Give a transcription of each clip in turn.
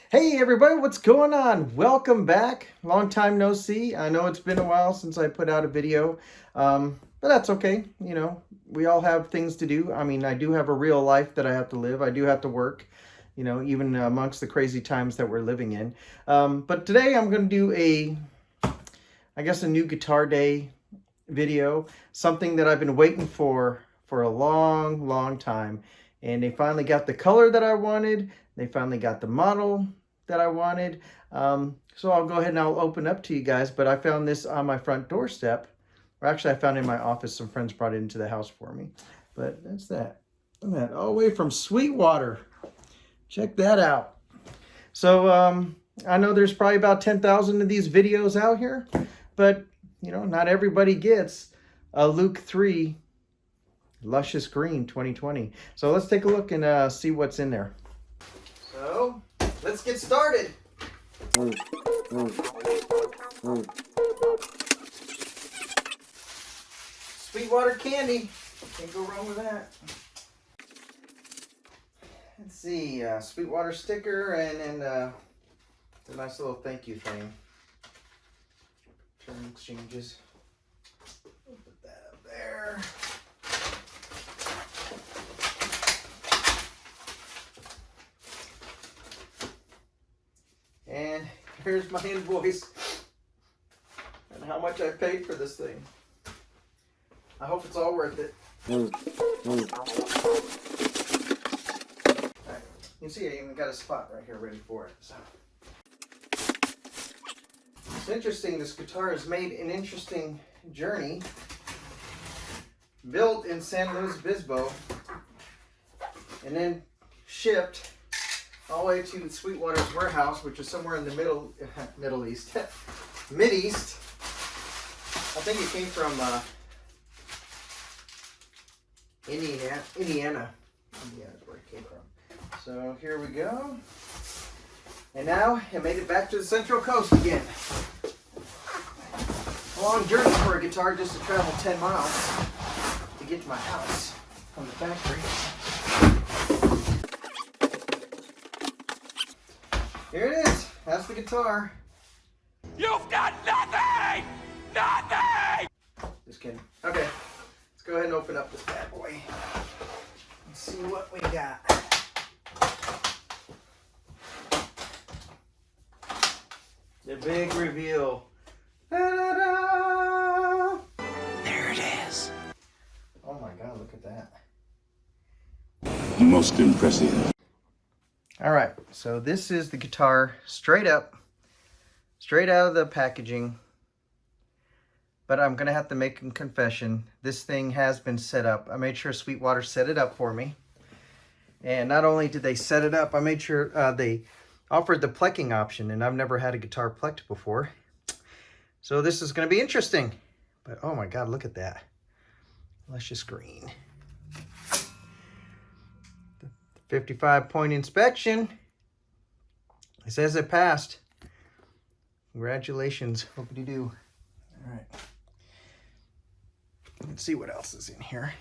Hey everybody, what's going on? Welcome back. Long time no see. I know it's been a while since I put out a video, but that's okay. You know, we all have things to do. I mean, I do have a real life that I have to live. I do have to work, you know, even amongst the crazy times that we're living in. But today I'm going to do I guess a new guitar day video, something that I've been waiting for a long time. And they finally got the color that I wanted. They finally got the model that I wanted. So I'll go ahead and I'll open up to you guys. But I found this on my front doorstep. Or actually, I found it in my office. Some friends brought it into the house for me. But that's that. Look at that. All the way from Sweetwater. Check that out. So I know there's probably about 10,000 of these videos out here. But, you know, not everybody gets a Luke 3 Luscious Green 2020. So let's take a look and see what's in there. So let's get started. Sweetwater candy. Can't go wrong with that. Let's see. Sweetwater sticker and a nice little thank you thing. Turn exchanges. We'll put that up there. And here's my invoice and how much I paid for this thing. I hope it's all worth it. Alright, you can see I even got a spot right here ready for it. So. It's interesting, this guitar has made an interesting journey. Built in San Luis Obispo and then shipped all the way to Sweetwater's warehouse, which is somewhere in the Middle East. Mid-East. I think it came from Indiana. Indiana is where it came from. So here we go. And now it made it back to the Central Coast again. A long journey for a guitar just to travel 10 miles to get to my house from the factory. Here it is. That's the guitar. You've got nothing! Nothing! Just kidding. Okay. Let's go ahead and open up this bad boy. Let's see what we got. The big reveal. Da-da-da! There it is. Oh my God, look at that. Most impressive. All right, so this is the guitar straight up, straight out of the packaging. But I'm gonna have to make a confession. This thing has been set up. I made sure Sweetwater set it up for me. And not only did they set it up, I made sure they offered the plecking option, and I've never had a guitar plecked before. So this is gonna be interesting. But oh my God, look at that. Luscious Green. 55-point inspection. It says it passed. Congratulations. Hope you do. All right. Let's see what else is in here.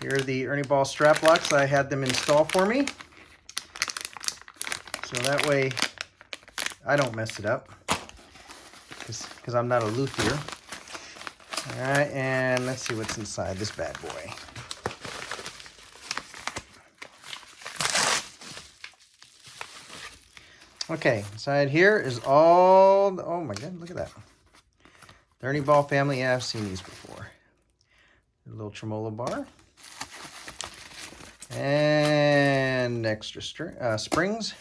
Here are the Ernie ball strap locks. I had them install for me. So that way I don't mess it up. Because I'm not a luthier. All right, and let's see what's inside this bad boy. Okay, inside here is all the, oh my God, look at that. The Ernie ball family, yeah, I've seen these before. A little tremolo bar. And extra springs.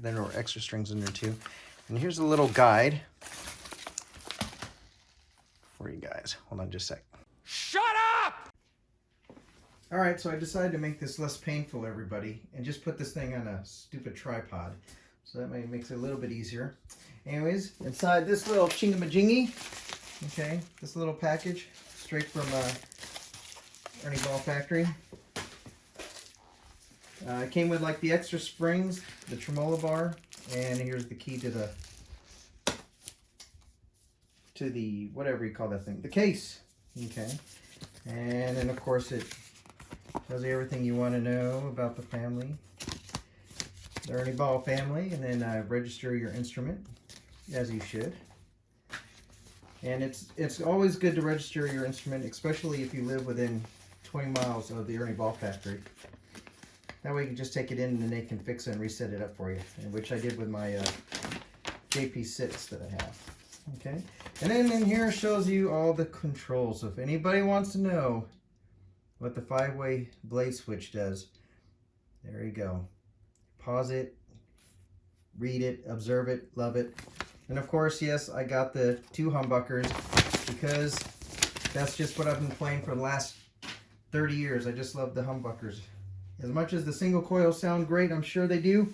There were extra strings in there too. And here's a little guide for you guys. Hold on just a sec. Shut up! All right, so I decided to make this less painful, everybody, and just put this thing on a stupid tripod. So that makes it a little bit easier. Anyways, inside this little chingamajingy, okay, this little package, straight from Ernie Ball Factory. It came with like the extra springs, the tremolo bar, and here's the key to the whatever you call that thing, the case. Okay, and then of course it tells you everything you want to know about the family. the Ernie ball family, and then register your instrument, as you should. And it's always good to register your instrument, especially if you live within 20 miles of the Ernie ball factory. That way you can just take it in and they can fix it and reset it up for you, which I did with my JP6 that I have. Okay, and then in here shows you all the controls. So if anybody wants to know what the 5-way blade switch does, there you go. Pause it, read it, observe it, love it. And of course, yes, I got the 2 humbuckers because that's just what I've been playing for the last 30 years. I just love the humbuckers. As much as the single coils sound great, I'm sure they do,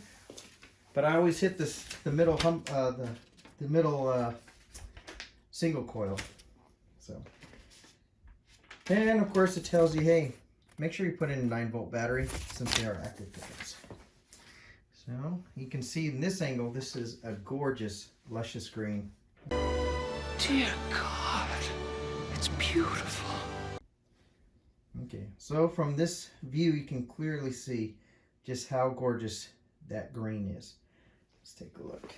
but I always hit the middle single coil. So, and of course it tells you, hey, make sure you put in a 9-volt battery since they are active pickups. So you can see in this angle, this is a gorgeous luscious green. Dear God, it's beautiful. Okay, so from this view, you can clearly see just how gorgeous that green is. Let's take a look.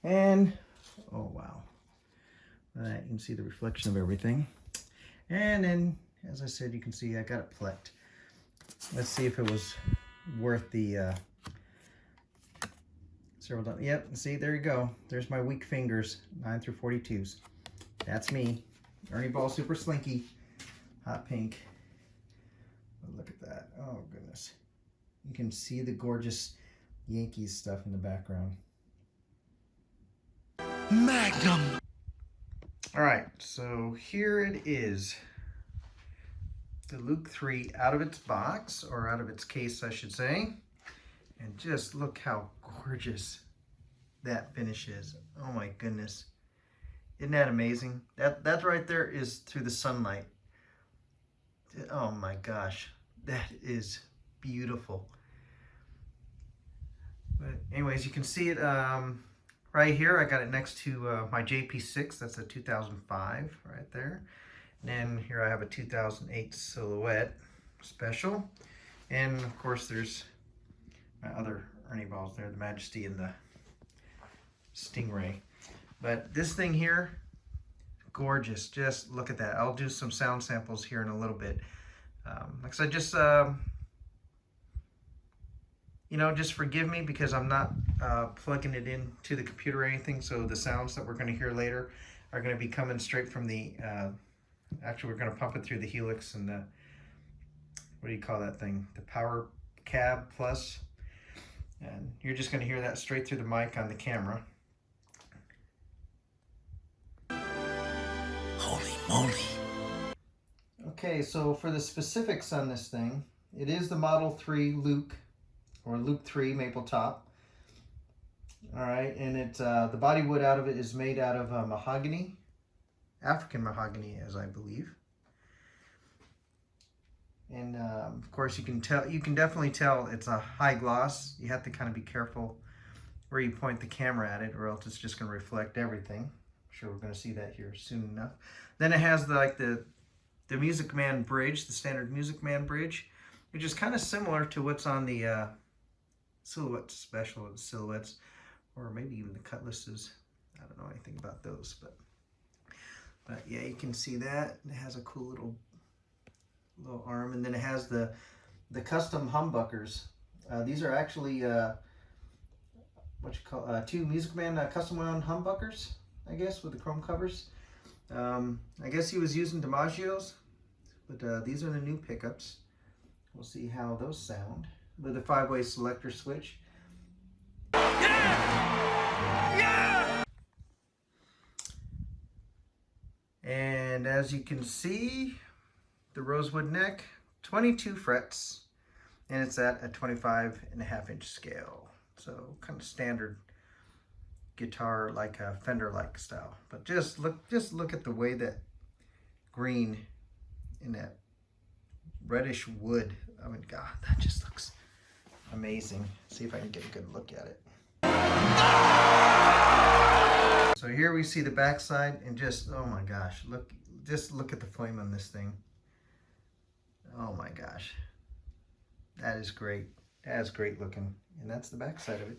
And, oh wow. You can see the reflection of everything. And then, as I said, you can see I got it plecked. Let's see if it was worth the several times. Yep, see, there you go. There's my weak fingers, 9 through 42s. That's me. Ernie Ball Super Slinky. Hot pink. Oh, look at that. Oh, goodness. You can see the gorgeous Yankees stuff in the background. Magnum. All right, so here it is. The Luke 3 out of its box, or out of its case, I should say. And just look how gorgeous that finish is. Oh my goodness. Isn't that amazing? That right there is through the sunlight. Oh my gosh, that is beautiful. But anyways, you can see it right here. I got it next to my JP6. That's a 2005 right there. And then here I have a 2008 Silhouette Special. And of course there's my other Ernie balls there, the Majesty and the Stingray. But this thing here, gorgeous. Just look at that. I'll do some sound samples here in a little bit. Like I said, just you know, just forgive me because I'm not plugging it into the computer or anything. So the sounds that we're going to hear later are going to be coming straight from the. Actually, we're going to pump it through the Helix and the, what do you call that thing? The Power Cab Plus. And you're just going to hear that straight through the mic on the camera. Holy moly. Okay, so for the specifics on this thing, it is the Model 3 Luke, or Luke 3 Maple Top. All right, and it's the body wood out of it is made out of mahogany, African mahogany, as I believe. And of course, you can definitely tell it's a high gloss. You have to kind of be careful where you point the camera at it, or else it's just going to reflect everything. I'm sure we're going to see that here soon enough. Then it has the Music Man bridge, the standard Music Man bridge, which is kind of similar to what's on the Silhouette Special, the Silhouettes, or maybe even the Cutlasses. I don't know anything about those, but yeah, you can see that. It has a cool little arm, and then it has the custom humbuckers. These are actually what you call 2 Music Man custom wound humbuckers, I guess, with the chrome covers. I guess he was using DiMaggio's, but these are the new pickups. We'll see how those sound with a 5-way selector switch. Yeah! And as you can see, the rosewood neck, 22 frets, and it's at a 25.5-inch scale. So kind of standard guitar, like a Fender-like style. But just look at the way that green in that reddish wood. I mean, God, that just looks amazing. See if I can get a good look at it. So here we see the backside, and just, oh my gosh, just look at the flame on this thing. Oh my gosh, that is great. That is great looking. And that's the back side of it.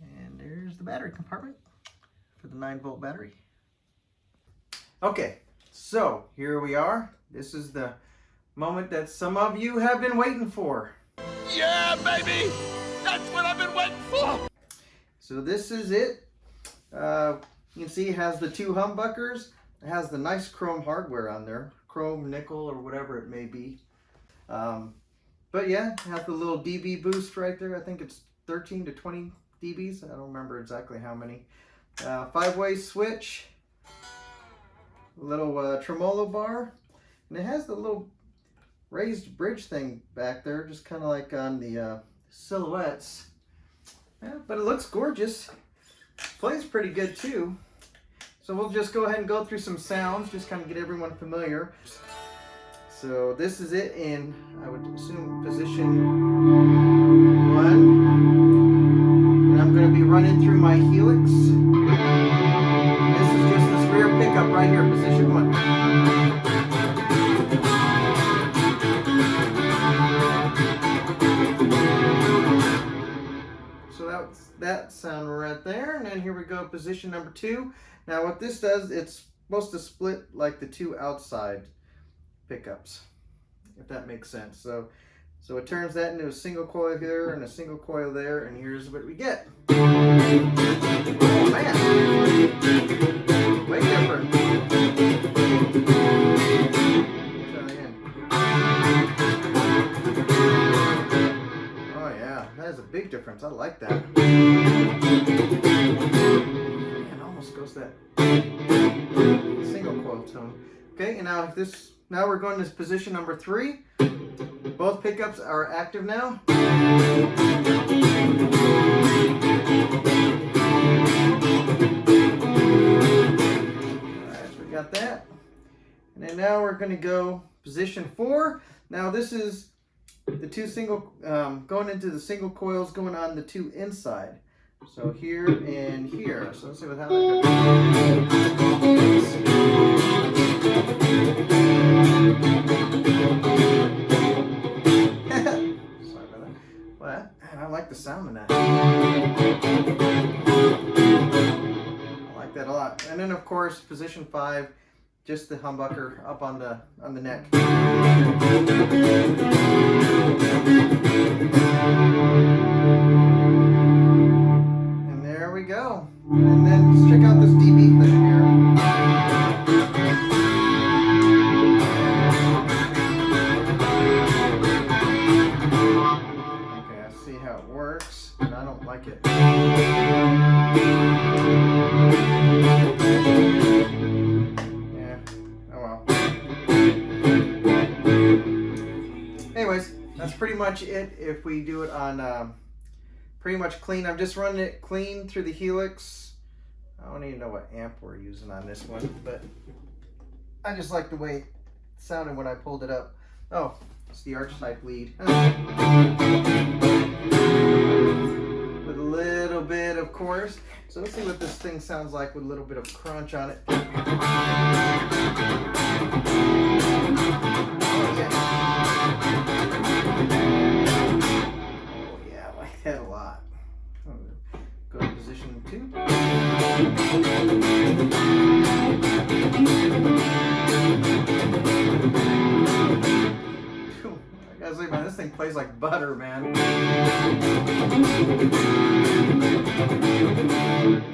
And there's the battery compartment for the 9-volt battery. Okay, so here we are. This is the moment that some of you have been waiting for. Yeah, baby! That's what I've been waiting for! So this is it. You can see it has the 2 humbuckers. It has the nice chrome hardware on there. Chrome, nickel, or whatever it may be. But yeah, it has the little dB boost right there. I think it's 13 to 20 dBs. I don't remember exactly how many. 5-way switch. A little tremolo bar. And it has the little raised bridge thing back there, just kind of like on the silhouettes. Yeah, but it looks gorgeous. Plays pretty good too. So we'll just go ahead and go through some sounds, just kind of get everyone familiar. So this is it in, I would assume, position 1. And I'm going to be running through my helix. This is just this rear pickup right here, position 1. So that's that sound right there. And then here we go, position number 2. Now what this does, it's supposed to split like the 2 outside pickups, if that makes sense. So it turns that into a single coil here and a single coil there, and here's what we get. Oh man, way different. Try that again. Oh yeah, that is a big difference. I like that. Man, almost goes that single coil tone. Okay, and now now we're going to position number 3. Both pickups are active now. Alright, so we got that. And then now we're going to go position 4. Now this is the 2 single, going into the single coils going on the 2 inside. So here and here. So let's see how that goes. Sorry about that. Well, I like the sound of that. I like that a lot. And then of course, position 5, just the humbucker up on the neck. And there we go. And then let's check out this dB thing here. How it works, and I don't like it. Yeah, oh well. Anyways, that's pretty much it. If we do it on pretty much clean, I'm just running it clean through the helix. I don't even know what amp we're using on this one, but I just like the way it sounded when I pulled it up. Oh, it's the archetype lead. With a little bit of chorus. So let's see what this thing sounds like with a little bit of crunch on it. Oh yeah, I like that a lot. Go to position 2. I gotta say, man, this thing plays like butter, man.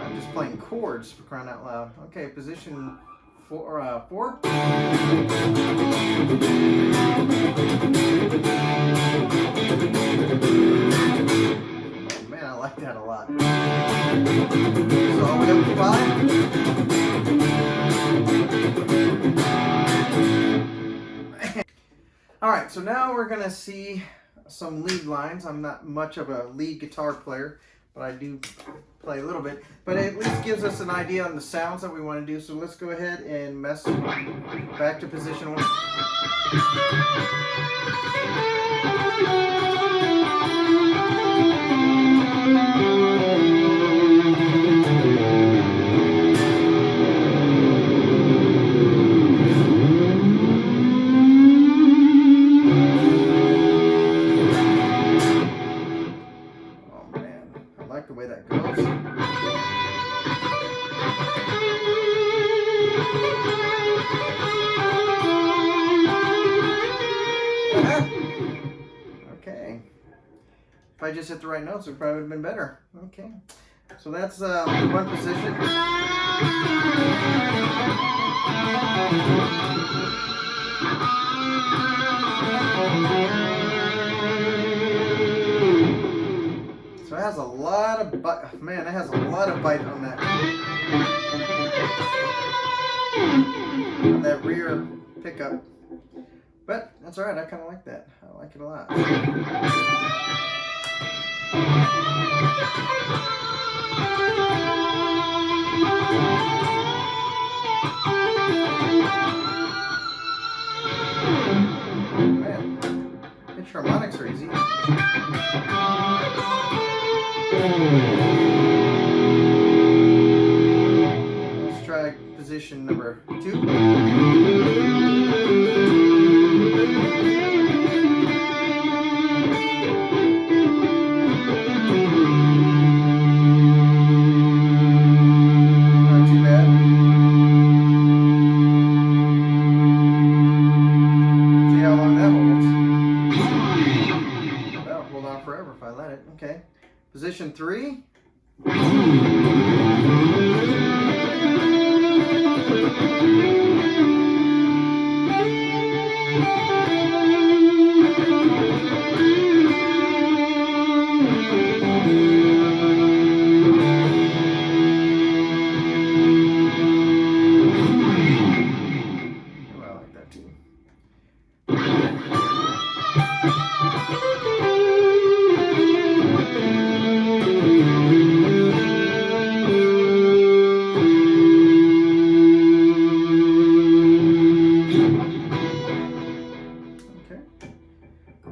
I'm just playing chords, for crying out loud. Okay, position 4. Oh, man, I like that a lot. So all the way up to 5. All right, so now we're gonna see some lead lines. I'm not much of a lead guitar player, but I do play a little bit. But it at least gives us an idea on the sounds that we want to do. So let's go ahead and mess back to position 1. like the way that goes. Okay. If I just hit the right notes, it probably would have been better. Okay. So that's one position. So it has a lot of bite. Man, it has a lot of bite on that. On that rear pickup. But that's alright, I kind of like that. I like it a lot. Man, pitch harmonics are easy. Let's try position number 2. Okay, position 3. Well, I like that too.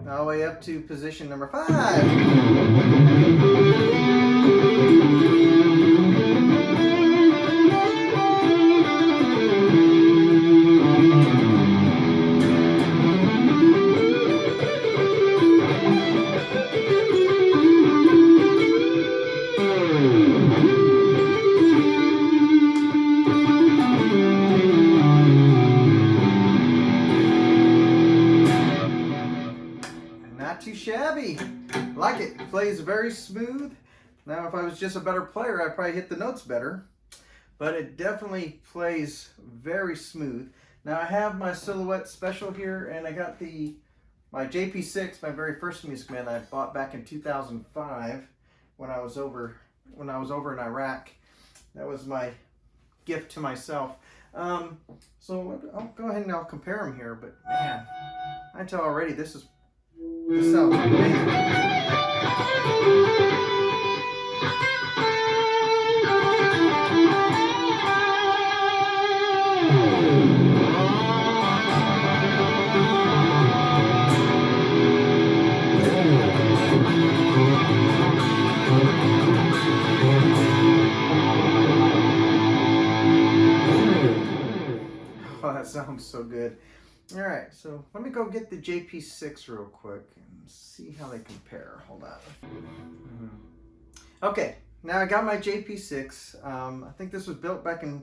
All the way up to position number 5. Not too shabby. Like it. Plays very smooth. Now, if I was just a better player, I'd probably hit the notes better. But it definitely plays very smooth. Now, I have my Silhouette Special here, and I got my JP6, my very first Music Man I bought back in 2005 when I was over in Iraq. That was my gift to myself. So I'll go ahead and I'll compare them here. But man, I can tell already this sounds amazing. Oh, that sounds so good. All right, so let me go get the JP6 real quick and see how they compare. Hold on. Okay, now I got my JP6. I think this was built back in,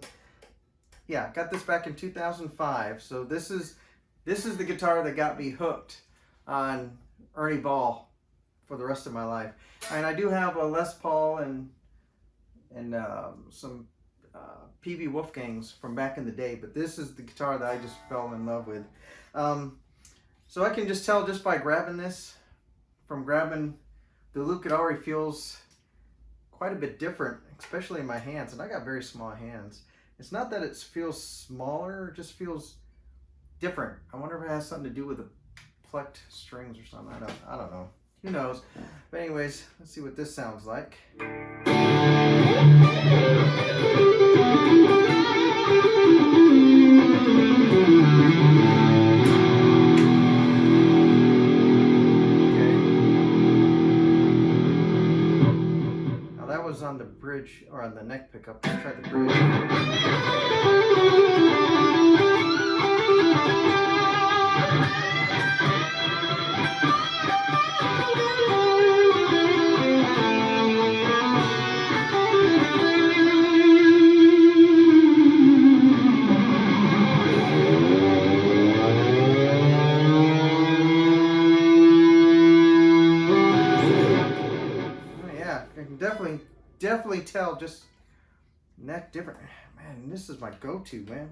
got this back in 2005. So this is the guitar that got me hooked on Ernie Ball for the rest of my life. And I do have a Les Paul and some PV Wolfgangs from back in the day, but this is the guitar that I just fell in love with. So I can just tell just by grabbing this, from grabbing the loop, it already feels quite a bit different, especially in my hands, and I got very small hands. It's not that it feels smaller, it just feels different. I wonder if it has something to do with the plucked strings or something. I don't know. Who knows? But anyways, let's see what this sounds like. On the bridge or on the neck pickup. Let's try the bridge. yeah, I can definitely tell just neck different. Man, this is my go-to, man.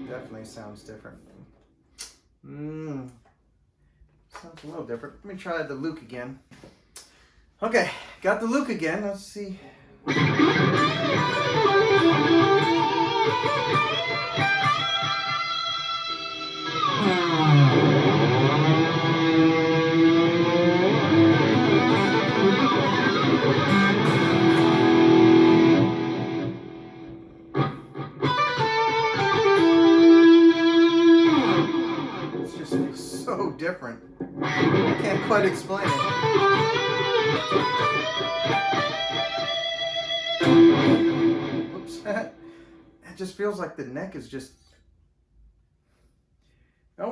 Definitely sounds different. Sounds a little different. Let me try the Luke again. Okay, got the Luke again. Let's see. It just feels so different. I can't quite explain it. Oops. It just feels like the neck is just... I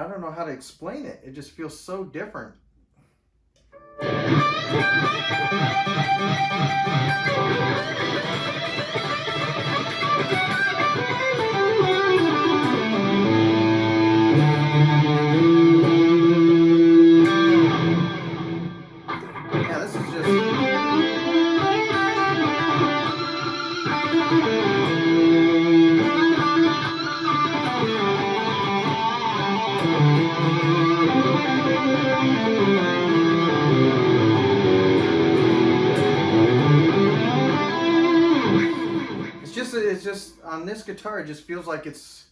don't know how to explain it. It just feels so different. Yeah, this is just... It's just on this guitar, it just feels like it's,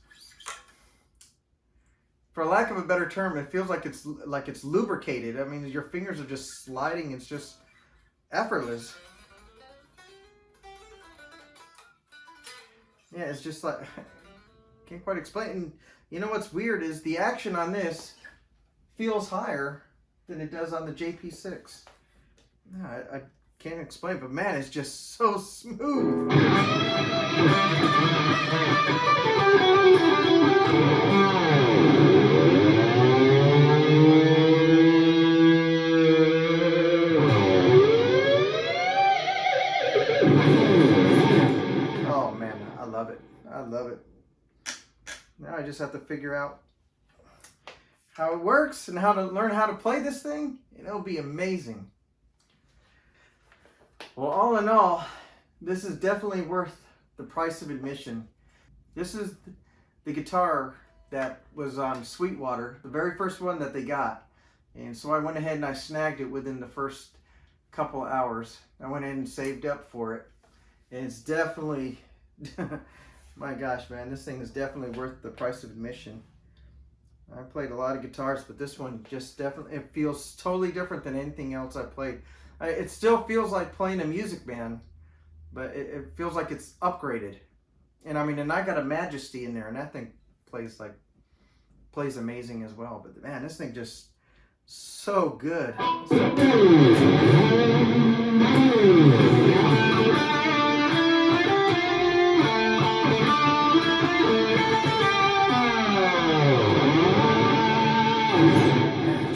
for lack of a better term, it feels like it's lubricated. I mean, your fingers are just sliding. It's just effortless. Yeah, it's just like, can't quite explain. And you know what's weird is the action on this feels higher than it does on the JP6. No, I can't explain, but man, it's just so smooth. Oh man, I love it. I love it. Now I just have to figure out how it works and how to learn how to play this thing, and it'll be amazing. Well, all in all, this is definitely worth the price of admission. This is the guitar that was on Sweetwater, the very first one that they got. And so I went ahead and I snagged it within the first couple hours. I went in and saved up for it. And it's definitely, my gosh, man, this thing is definitely worth the price of admission. I played a lot of guitars, but this one just definitely, it feels totally different than anything else I played. It still feels like playing a music band, but it feels like it's upgraded. And I mean, and I got a Majesty in there, and that thing plays amazing as well. But man, this thing just so good. So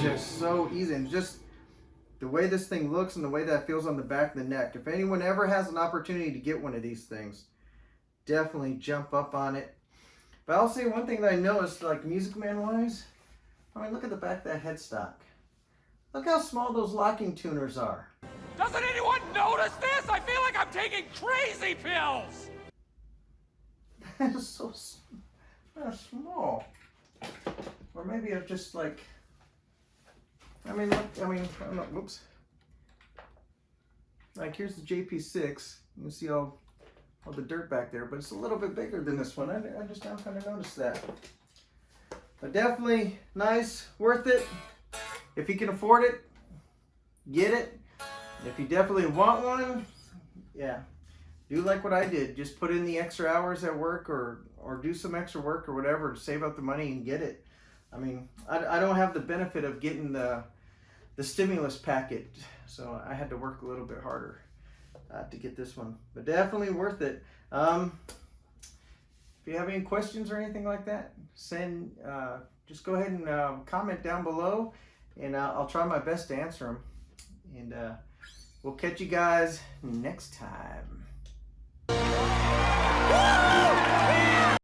just so easy, and just the way this thing looks and the way that feels on the back of the neck. If anyone ever has an opportunity to get one of these things, definitely jump up on it. But I'll say one thing that I noticed, like Music Man wise, I mean, look at the back of that headstock. Look how small those locking tuners are. Doesn't anyone notice this? I feel like I'm taking crazy pills. That is so small. Or maybe I've just like, I mean, look, I don't know, whoops. Like here's the JP6. You can see all the dirt back there, but it's a little bit bigger than this one. I just now kind of noticed that. But definitely nice, worth it. If you can afford it, get it. If you definitely want one, yeah, do like what I did. Just put in the extra hours at work or do some extra work or whatever to save up the money and get it. I mean, I don't have the benefit of getting the stimulus packet, so I had to work a little bit harder to get this one, but definitely worth it. If you have any questions or anything like that, just go ahead and comment down below, and I'll try my best to answer them. And We'll catch you guys next time.